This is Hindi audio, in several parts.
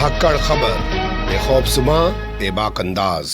धाकड़ खबर बेखौफजुमा बेबाक अंदाज।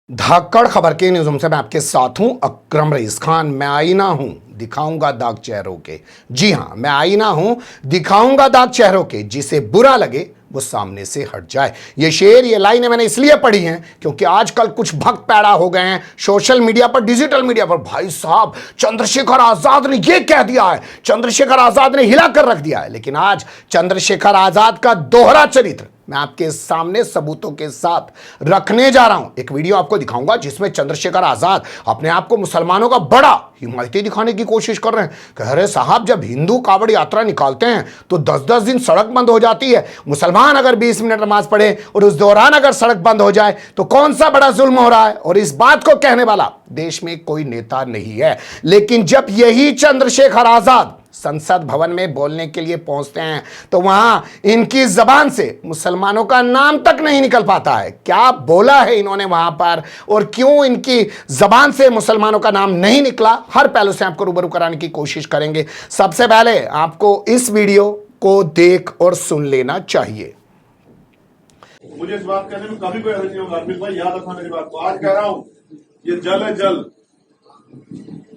धाकड़ खबर के न्यूज़ से मैं आपके साथ हूं अकरम रईस खान। मैं आईना हूं, दिखाऊंगा दाग चेहरों के। जी हां, मैं आईना हूं, दिखाऊंगा दाग चेहरों के। जिसे बुरा लगे वो सामने से हट जाए। ये शेर, ये लाइनें मैंने इसलिए पढ़ी हैं क्योंकि आजकल कुछ भक्त पैदा हो गए हैं सोशल मीडिया पर, डिजिटल मीडिया पर। भाई साहब, चंद्रशेखर आजाद ने ये कह दिया है, चंद्रशेखर आजाद ने हिलाकर रख दिया है। लेकिन आज चंद्रशेखर आजाद का दोहरा चरित्र मैं आपके सामने सबूतों के साथ रखने जा रहा हूं। एक वीडियो आपको दिखाऊंगा जिसमें चंद्रशेखर आजाद अपने आप को मुसलमानों का बड़ा हिमायती दिखाने की कोशिश कर रहे हैं। कह रहे साहब, जब हिंदू कावड़ यात्रा निकालते हैं तो 10-10 दिन सड़क बंद हो जाती है। मुसलमान अगर 20 मिनट नमाज पढ़े और उस दौरान अगर सड़क बंद हो जाए तो कौन सा बड़ा जुल्म हो रहा है। और इस बात को कहने वाला देश में कोई नेता नहीं है। लेकिन जब यही चंद्रशेखर आजाद संसद भवन में बोलने के लिए पहुंचते हैं तो वहां इनकी जबान से मुसलमानों का नाम तक नहीं निकल पाता है। क्या बोला है इन्होंने वहां पर और क्यों इनकी जबान से मुसलमानों का नाम नहीं निकला, हर पहलू से आपको रूबरू कराने की कोशिश करेंगे। सबसे पहले आपको इस वीडियो को देख और सुन लेना चाहिए। मुझे इस बात कहने में कभी कोई हर्ज नहीं होगा। अर्पित भाई, याद रखना मेरी बात को। आज कह रहा हूं, ये जल है जल।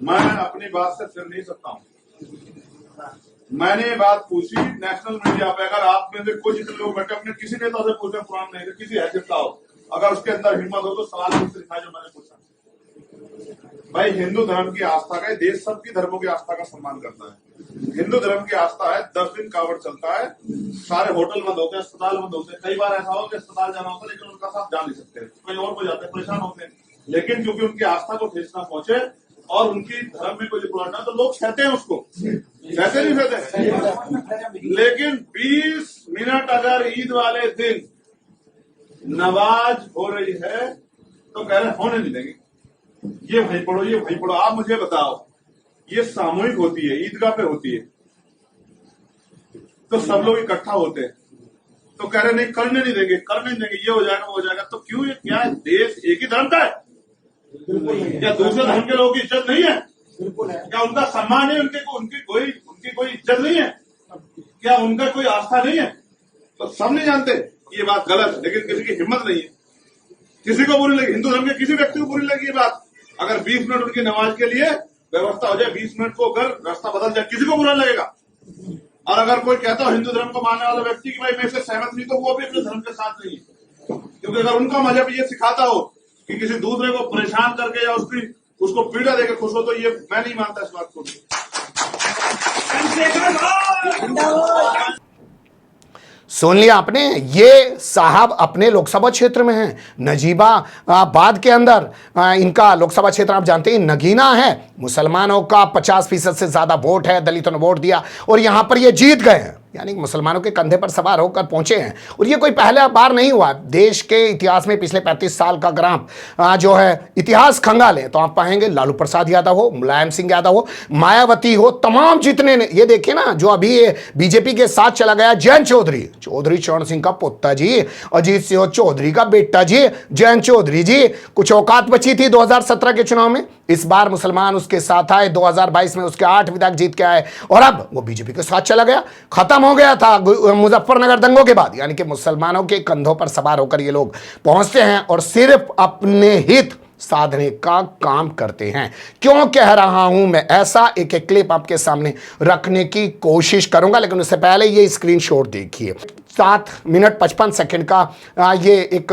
मैं अपनी बात से फिर नहीं सकता हूं। मैंने ये बात पूछी नेशनल मीडिया पे। अगर आप में से कुछ इतने लोग बैठे अपने किसी नेता से पूछे, पुराण नहीं, किसी हैसियत का हो, अगर उसके अंदर हिम्मत हो तो सवाल मुझसे दिखाए जो मैंने पूछा। भाई, हिंदू धर्म की आस्था का, देश सबकी धर्मों की आस्था का सम्मान करता है। हिंदू धर्म की आस्था है, 10 दिन कावड़ चलता है, सारे होटल बंद होते हैं, अस्पताल बंद होते हैं। कई बार ऐसा हो कि अस्पताल जाना होता है लेकिन उनका साथ जा नहीं सकते, कोई और को जाते हैं, परेशान होते हैं। लेकिन क्योंकि उनकी आस्था को ठेस ना पहुंचे और उनकी धर्म में कोई बुरा ना, तो लोग सहते हैं उसको, सहते नहीं सहते। लेकिन 20 मिनट अगर ईद वाले दिन नमाज हो रही है तो कह रहे होने नहीं देंगे, ये वहीं पढ़ो, ये वहीं पढ़ो। आप मुझे बताओ, ये सामूहिक होती है, ईदगाह पे होती है, तो सब लोग इकट्ठा होते हैं, तो कह रहे नहीं करने नहीं देंगे, करने नहीं देंगे, ये हो जाएगा वो हो जाएगा। तो क्यों, ये क्या देश एक ही धर्म का है? क्या दूसरे धर्म के लोगों की इज्जत नहीं है? बिल्कुल है। क्या उनका सम्मान है? उनकी कोई इज्जत नहीं है? क्या उनका कोई आस्था नहीं है? तो सब नहीं जानते ये बात गलत है, लेकिन किसी की हिम्मत नहीं है। किसी को बुरी लगी, हिंदू धर्म के किसी व्यक्ति को बुरी लगी ये बात, अगर 20 मिनट उनकी नमाज के लिए व्यवस्था हो जाए, 20 मिनट को अगर रास्ता बदल जाए, किसी को बुरा लगेगा। और अगर कोई कहता हो हिंदू धर्म को मानने वाला व्यक्ति कि भाई मैं इससे सहमत नहीं, तो वो भी अपने धर्म के साथ नहीं है। क्योंकि अगर उनका मजहब ये सिखाता हो कि किसी दूसरे को परेशान करके या उसको पीड़ा देकर खुश हो, तो ये मैं नहीं मानता इस बात को। सुन लिया आपने, ये साहब अपने लोकसभा क्षेत्र में हैं, नजीबाबाद के अंदर। इनका लोकसभा क्षेत्र आप जानते हैं नगीना है। मुसलमानों का 50% से ज्यादा वोट है, दलितों ने वोट दिया और यहां पर ये जीत गए हैं, यानी मुसलमानों के कंधे पर सवार होकर पहुंचे हैं। और ये कोई पहला बार नहीं हुआ। देश के इतिहास में पिछले 35 साल का ग्राफ जो है इतिहास खंगालें तो आप पाएंगे लालू प्रसाद यादव हो, मुलायम सिंह यादव हो, मायावती हो, तमाम जितने ने, ये देखिए ना, जो अभी बीजेपी के साथ चला गया जयंत चौधरी चरण सिंह का पोता जी, अजीत सिंह चौधरी का बेटा जी, जयंत चौधरी जी। कुछ औकात बची थी 2017 के चुनाव में, इस बार मुसलमान उसके साथ आए, 2022 में उसके 8 विधायक जीत के आए और अब वो बीजेपी के साथ चला गया। खत्म हो गया था मुजफ्फरनगर दंगों के बाद। यानी कि मुसलमानों के कंधों पर सवार होकर ये लोग पहुंचते हैं और सिर्फ अपने हित साधने का काम करते हैं। क्यों कह रहा हूं मैं, ऐसा एक एक क्लिप आपके सामने रखने की कोशिश करूंगा, लेकिन उससे पहले ये स्क्रीनशॉट देखिए। 7 मिनट 55 सेकंड का ये एक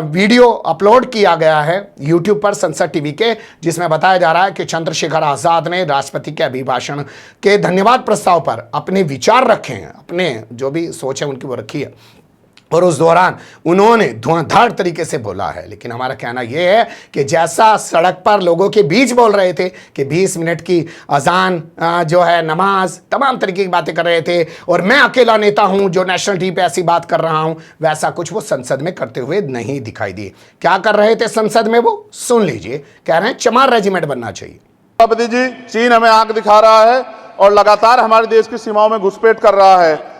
वीडियो अपलोड किया गया है यूट्यूब पर संसद टीवी के, जिसमें बताया जा रहा है कि चंद्रशेखर आजाद ने राष्ट्रपति के अभिभाषण के धन्यवाद प्रस्ताव पर अपने विचार रखे हैं, अपने जो भी सोच है उनकी वो रखी है और उस दौरान उन्होंने धुआंधार तरीके से बोला है। लेकिन हमारा कहना यह है कि जैसा सड़क पर लोगों के बीच बोल रहे थे कि 20 मिनट की अजान जो है, नमाज, तमाम तरीके की बातें कर रहे थे और मैं अकेला नेता हूं जो नेशनल टीवी पे ऐसी बात कर रहा हूं, वैसा कुछ वो संसद में करते हुए नहीं दिखाई दिए। क्या कर रहे थे संसद में वो, सुन लीजिए। कह रहे हैं चमार रेजिमेंट बनना चाहिए। राष्ट्रपति जी, चीन हमें आंख दिखा रहा है और लगातार हमारे देश की सीमाओं में घुसपैठ कर रहा है।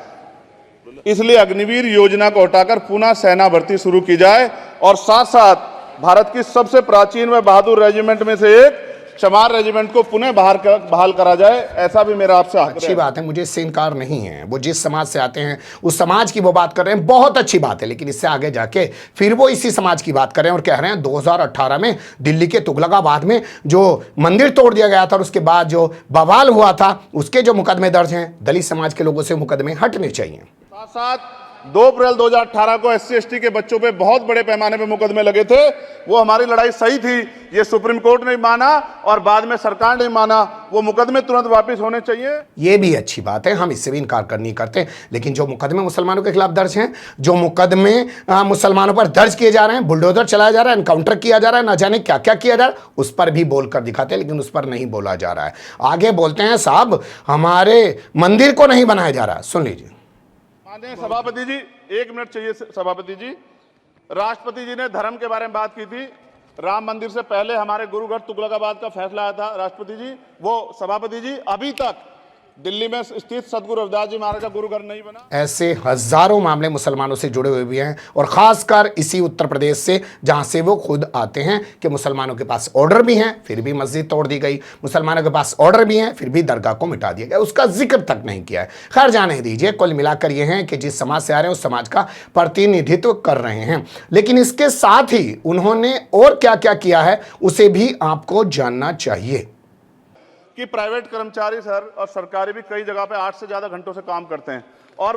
इसलिए अग्निवीर योजना को हटाकर पुनः सेना भर्ती शुरू की जाए और साथ साथ भारत की सबसे प्राचीन व बहादुर रेजिमेंट में से एक चमार रेजिमेंट को पुनः बहाल करा जाए, ऐसा भी मेरा आपसे आग्रह है। अच्छी बात है, मुझे इससे इनकार नहीं है। वो जिस समाज से आते हैं उस समाज की वो बात कर रहे हैं, बहुत अच्छी बात है। लेकिन इससे आगे जाके फिर वो इसी समाज की बात कर रहे हैं और कह रहे हैं 2018 में दिल्ली के तुगलकाबाद में जो मंदिर तोड़ दिया गया था और उसके बाद जो बवाल हुआ था उसके जो मुकदमे दर्ज हैं, दलित समाज के लोगों से मुकदमे हटने चाहिए। साथ साथ 2 अप्रैल 2018 को SC/ST के बच्चों पे बहुत बड़े पैमाने पे मुकदमे लगे थे। वो हमारी लड़ाई सही थी, ये सुप्रीम कोर्ट ने माना और बाद में सरकार ने माना। वो मुकदमे तुरंत वापस होने चाहिए। ये भी अच्छी बात है, हम इससे भी इनकार नहीं करते। लेकिन जो मुकदमे मुसलमानों के खिलाफ दर्ज हैं, जो मुकदमे मुसलमानों पर दर्ज किए जा रहे हैं, बुलडोजर चलाया जा रहा है, एनकाउंटर किया जा रहा है, ना जाने क्या क्या किया जा रहा है, उस पर भी बोलकर दिखाते हैं। लेकिन उस पर नहीं बोला जा रहा है। आगे बोलते हैं साहब हमारे मंदिर को नहीं बनाया जा रहा है। सुन लीजिए। माननीय सभापति जी, 1 मिनट चाहिए सभापति जी। राष्ट्रपति जी ने धर्म के बारे में बात की थी। राम मंदिर से पहले हमारे गुरुगढ़ तुगलकाबाद का फैसला आया था राष्ट्रपति जी, वो सभापति जी अभी तक दिल्ली में स्थित सदगुरु रविदास जी महाराज का गुरुघर नहीं बना। ऐसे हजारों मामले मुसलमानों से जुड़े हुए भी हैं और खासकर इसी उत्तर प्रदेश से, जहां से वो खुद आते हैं कि मुसलमानों के पास ऑर्डर भी हैं फिर भी मस्जिद तोड़ दी गई, मुसलमानों के पास ऑर्डर भी हैं फिर भी दरगाह को मिटा दिया गया, उसका जिक्र तक नहीं किया है। खैर जाने दीजिए, कुल मिलाकर ये हैं कि जिस समाज से आ रहे हैं उस समाज का प्रतिनिधित्व कर रहे हैं। लेकिन इसके साथ ही उन्होंने और क्या क्या किया है उसे भी आपको जानना चाहिए। कि प्राइवेट कर्मचारी सर और सरकारी भी कई जगह पे 8 से ज्यादा घंटों से काम करते हैं और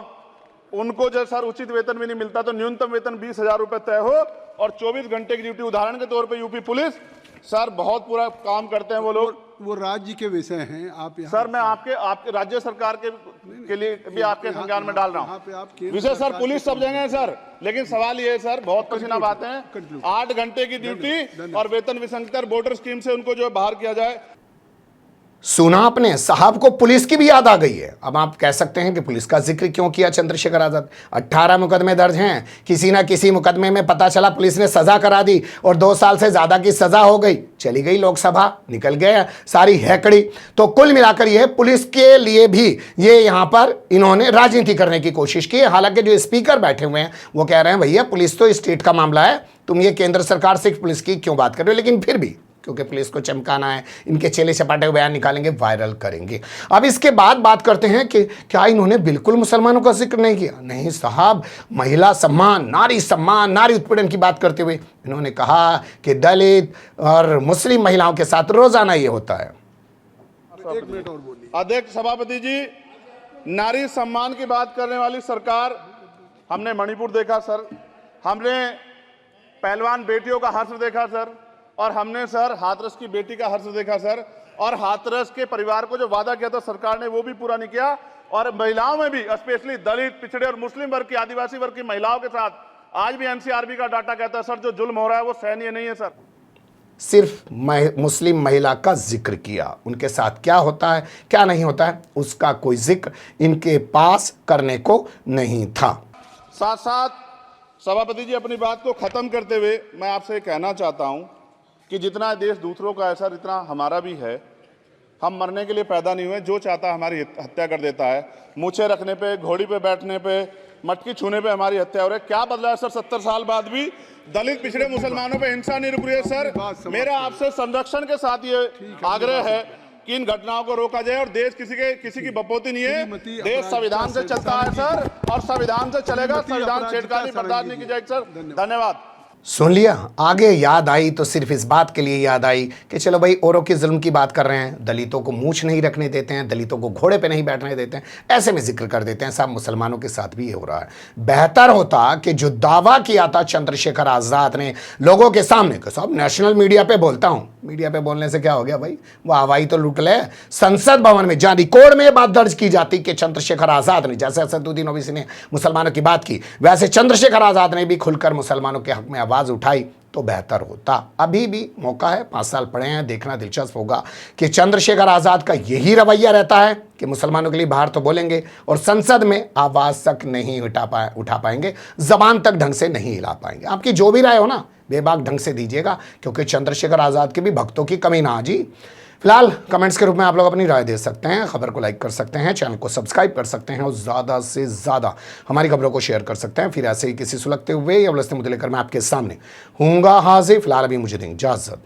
उनको जो सर उचित वेतन भी नहीं मिलता, तो न्यूनतम वेतन 20,000 रुपए तय हो और 24 घंटे की ड्यूटी। उदाहरण के तौर पे यूपी पुलिस सर बहुत पूरा काम करते हैं वो लोग। वो राज्य के विषय हैं। आप यहाँ सर मैं आपके राज्य सरकार के लिए भी आपके संज्ञान में डाल रहा हूँ। विषय सर पुलिस सब जगह है सर, लेकिन सवाल ये है सर, बहुत पसीना बातें हैं, 8 घंटे की ड्यूटी और वेतन विसंगति बॉर्डर स्कीम से उनको जो बाहर किया जाए। सुना आपने, साहब को पुलिस की भी याद आ गई है। अब आप कह सकते हैं कि पुलिस का जिक्र क्यों किया चंद्रशेखर आजाद। 18 मुकदमे दर्ज हैं, किसी ना किसी मुकदमे में पता चला पुलिस ने सजा करा दी और 2 साल से ज्यादा की सजा हो गई, चली गई लोकसभा, निकल गया सारी हैकड़ी। तो कुल मिलाकर यह पुलिस के लिए भी ये यहां पर इन्होंने राजनीति करने की कोशिश की। हालांकि जो स्पीकर बैठे हुए हैं वो कह रहे हैं भैया पुलिस तो स्टेट का मामला है, तुम ये केंद्र सरकार से पुलिस की क्यों बात कर रहे हो। लेकिन फिर भी क्योंकि पुलिस को चमकाना है, इनके चेले चपाटे बयान निकालेंगे, वायरल करेंगे। अब इसके बाद बात करते हैं कि क्या इन्होंने बिल्कुल मुसलमानों का जिक्र नहीं किया। नहीं साहब, महिला सम्मान, नारी उत्पीड़न की बात करते हुए इन्होंने कहा कि दलित और मुस्लिम महिलाओं के साथ रोजाना ये होता है। 1 मिनट और बोलिए। अध्यक्ष सभापति जी, नारी सम्मान की बात करने वाली सरकार, हमने मणिपुर देखा सर, हमने पहलवान बेटियों का हर्ष देखा सर, और हमने सर हाथरस की बेटी का हर्ष देखा सर, और हाथरस के परिवार को जो वादा किया था सरकार ने वो भी पूरा नहीं किया। और महिलाओं में भी स्पेशली दलित, पिछड़े और मुस्लिम वर्ग की, आदिवासी वर्ग की महिलाओं के साथ आज भी NCRB का डाटा कहता है सर जो जुल्म हो रहा है वो सहनीय नहीं है सर। सिर्फ मुस्लिम महिला का जिक्र किया, उनके साथ क्या होता है क्या नहीं होता है उसका कोई जिक्र इनके पास करने को नहीं था। साथ साथ सभापति जी अपनी बात को खत्म करते हुए मैं आपसे कहना चाहता हूं कि जितना देश दूसरों का है सर, इतना हमारा भी है। हम मरने के लिए पैदा नहीं हुए, जो चाहता है हमारी हत्या कर देता है। मूछें रखने पे, घोड़ी पे बैठने पे, मटकी छूने पे हमारी हत्या हो रही है। क्या बदला है सर 70 साल बाद भी? दलित, पिछड़े, मुसलमानों पे हिंसा नहीं रुक रही है सर। मेरा आपसे संरक्षण के साथ ये आग्रह है कि इन घटनाओं को रोका जाए और देश किसी की बपोती नहीं है। देश संविधान से चलता है सर और संविधान से चलेगा। संविधान छेड़खानी बर्दाश्त नहीं की जाएगी सर। धन्यवाद। सुन लिया, आगे याद आई तो सिर्फ इस बात के लिए याद आई कि चलो भाई औरों के जुल्म की बात कर रहे हैं, दलितों को मूछ नहीं रखने देते हैं, दलितों को घोड़े पे नहीं बैठने देते हैं, ऐसे में जिक्र कर देते हैं। साहब मुसलमानों के साथ भी ये हो रहा है। बेहतर होता कि जो दावा किया था चंद्रशेखर आजाद ने लोगों के सामने, कि साहब नेशनल मीडिया पे बोलता हूं, मीडिया पे बोलने से क्या हो गया भाई, वो हवाई तो लूट ले। संसद भवन में जहां रिकॉर्ड में ये बात दर्ज की जाती कि चंद्रशेखर आजाद ने, जैसे असदुद्दीन ओवैसी ने मुसलमानों की बात की, वैसे चंद्रशेखर आजाद ने भी खुलकर मुसलमानों के हक में आवाज उठाई तो बेहतर होता। अभी भी मौका है, 5 साल पड़े हैं, देखना दिलचस्प होगा कि चंद्रशेखर आजाद का यही रवैया रहता है कि मुसलमानों के लिए बाहर तो बोलेंगे और संसद में आवाज तक नहीं उठा पाएंगे, जबान तक ढंग से नहीं हिला पाएंगे। आपकी जो भी राय हो ना, बेबाक ढंग से दीजिएगा, क्योंकि चंद्रशेखर आजाद के भी भक्तों की कमी ना जी। फिलहाल कमेंट्स के रूप में आप लोग अपनी राय दे सकते हैं, खबर को लाइक कर सकते हैं, चैनल को सब्सक्राइब कर सकते हैं और ज़्यादा से ज़्यादा हमारी खबरों को शेयर कर सकते हैं। फिर ऐसे ही किसी सुलगते हुए या उलझते मुद्दे लेकर मैं आपके सामने हूँगा हाजिर। फिलहाल अभी मुझे दें इजाज़त।